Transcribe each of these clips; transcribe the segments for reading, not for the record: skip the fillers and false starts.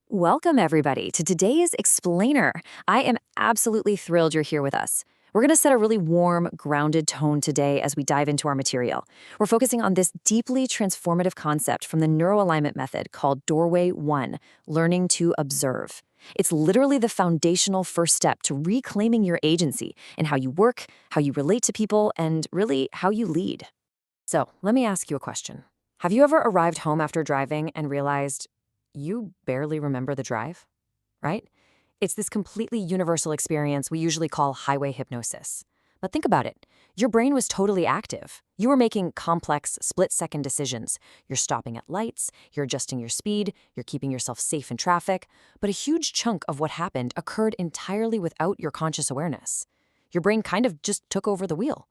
Welcome, everybody, to today's Explainer. I am absolutely thrilled you're here with us. We're going to set a really warm, grounded tone today as we dive into our material. We're focusing on this deeply transformative concept from the Neuro-Alignment Method called Doorway 1, learning to observe. It's literally the foundational first step to reclaiming your agency in how you work, how you relate to people, and really how you lead. So, let me ask you a question. Have you ever arrived home after driving and realized you barely remember the drive, right? It's this completely universal experience we usually call highway hypnosis. But think about it. Your brain was totally active. You were making complex, split-second decisions. You're stopping at lights, you're adjusting your speed, you're keeping yourself safe in traffic, but a huge chunk of what happened occurred entirely without your conscious awareness. Your brain kind of just took over the wheel.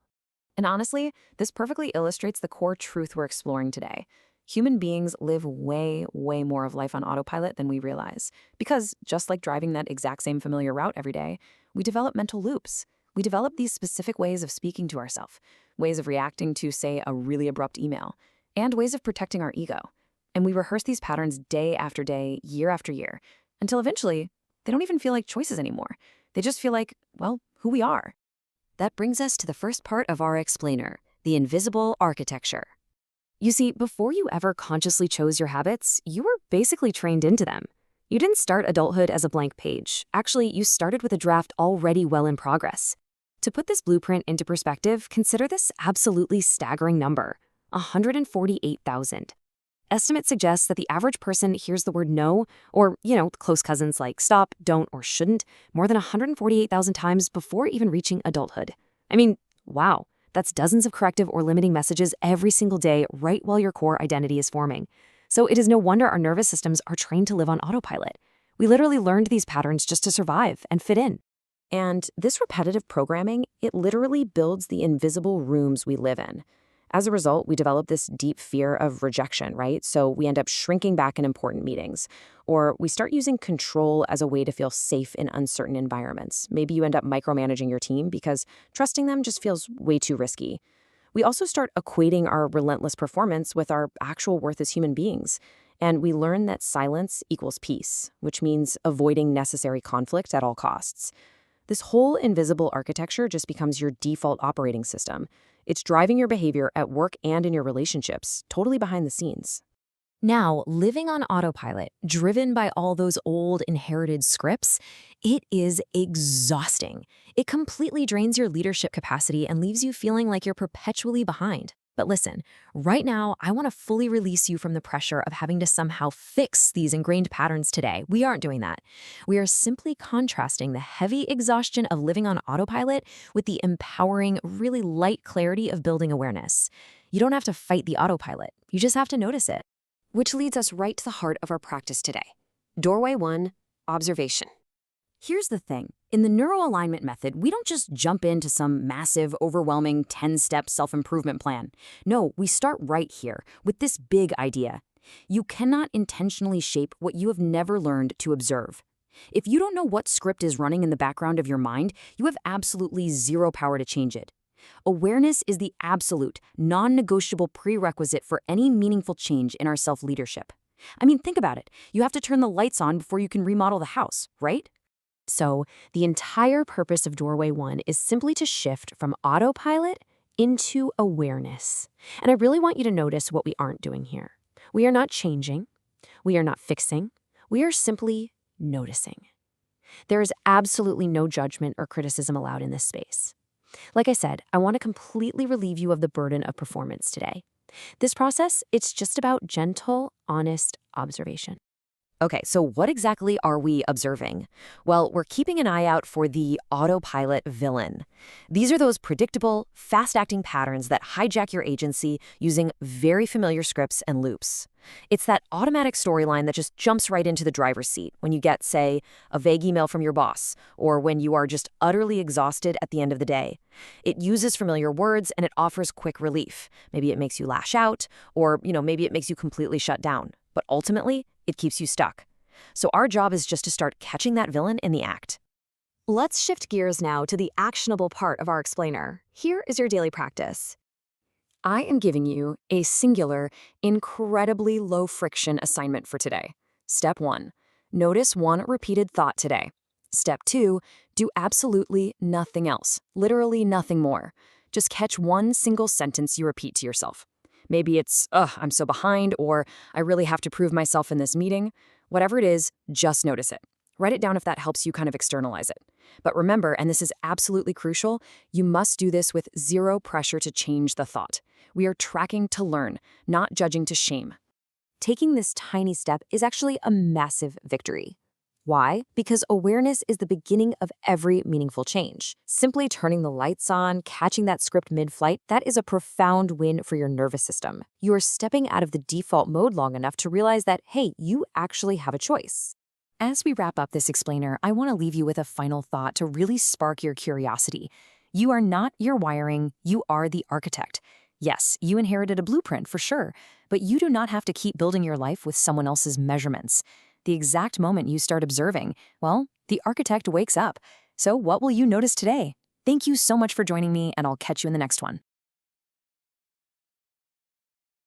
And honestly, this perfectly illustrates the core truth we're exploring today. Human beings live way, way more of life on autopilot than we realize. Because just like driving that exact same familiar route every day, we develop mental loops. We develop these specific ways of speaking to ourselves, ways of reacting to, say, a really abrupt email, and ways of protecting our ego. And we rehearse these patterns day after day, year after year, until eventually, they don't even feel like choices anymore. They just feel like, well, who we are. That brings us to the first part of our explainer, the invisible architecture. You see, before you ever consciously chose your habits, you were basically trained into them. You didn't start adulthood as a blank page. Actually, you started with a draft already well in progress. To put this blueprint into perspective, consider this absolutely staggering number, 148,000. Estimates suggest that the average person hears the word no, or, close cousins like stop, don't, or shouldn't, more than 148,000 times before even reaching adulthood. I mean, wow. That's dozens of corrective or limiting messages every single day right while your core identity is forming. So it is no wonder our nervous systems are trained to live on autopilot. We literally learned these patterns just to survive and fit in. And this repetitive programming, it literally builds the invisible rooms we live in. As a result, we develop this deep fear of rejection, right? So we end up shrinking back in important meetings. Or we start using control as a way to feel safe in uncertain environments. Maybe you end up micromanaging your team because trusting them just feels way too risky. We also start equating our relentless performance with our actual worth as human beings. And we learn that silence equals peace, which means avoiding necessary conflict at all costs. This whole invisible architecture just becomes your default operating system. It's driving your behavior at work and in your relationships, totally behind the scenes. Now, living on autopilot, driven by all those old inherited scripts, it is exhausting. It completely drains your leadership capacity and leaves you feeling like you're perpetually behind. But listen, right now, I want to fully release you from the pressure of having to somehow fix these ingrained patterns today. We aren't doing that. We are simply contrasting the heavy exhaustion of living on autopilot with the empowering, really light clarity of building awareness. You don't have to fight the autopilot. You just have to notice it. Which leads us right to the heart of our practice today. Doorway 1, observation. Here's the thing. In the Neuro-Alignment Method, we don't just jump into some massive, overwhelming 10-step self-improvement plan. No, we start right here with this big idea. You cannot intentionally shape what you have never learned to observe. If you don't know what script is running in the background of your mind, you have absolutely zero power to change it. Awareness is the absolute, non-negotiable prerequisite for any meaningful change in our self-leadership. I mean, think about it. You have to turn the lights on before you can remodel the house, right? So, the entire purpose of Doorway 1 is simply to shift from autopilot into awareness. And I really want you to notice what we aren't doing here. We are not changing. We are not fixing. We are simply noticing. There is absolutely no judgment or criticism allowed in this space. Like I said, I want to completely relieve you of the burden of performance today. This process, it's just about gentle, honest observation. Okay, so what exactly are we observing? Well, we're keeping an eye out for the autopilot villain. These are those predictable, fast-acting patterns that hijack your agency using very familiar scripts and loops. It's that automatic storyline that just jumps right into the driver's seat when you get, say, a vague email from your boss, or when you are just utterly exhausted at the end of the day. It uses familiar words and it offers quick relief. Maybe it makes you lash out, or, maybe it makes you completely shut down. But ultimately, it keeps you stuck. So our job is just to start catching that villain in the act. Let's shift gears now to the actionable part of our explainer. Here is your daily practice. I am giving you a singular, incredibly low-friction assignment for today. Step 1. Notice one repeated thought today. Step 2, do absolutely nothing else, literally nothing more. Just catch one single sentence you repeat to yourself. Maybe it's, ugh, I'm so behind, or I really have to prove myself in this meeting. Whatever it is, just notice it. Write it down if that helps you kind of externalize it. But remember, and this is absolutely crucial, you must do this with zero pressure to change the thought. We are tracking to learn, not judging to shame. Taking this tiny step is actually a massive victory. Why? Because awareness is the beginning of every meaningful change. Simply turning the lights on, catching that script mid-flight, that is a profound win for your nervous system. You are stepping out of the default mode long enough to realize that, hey, you actually have a choice. As we wrap up this explainer, I want to leave you with a final thought to really spark your curiosity. You are not your wiring, you are the architect. Yes, you inherited a blueprint for sure, but you do not have to keep building your life with someone else's measurements. The exact moment you start observing, well, the architect wakes up. So what will you notice today? Thank you so much for joining me, and I'll catch you in the next one.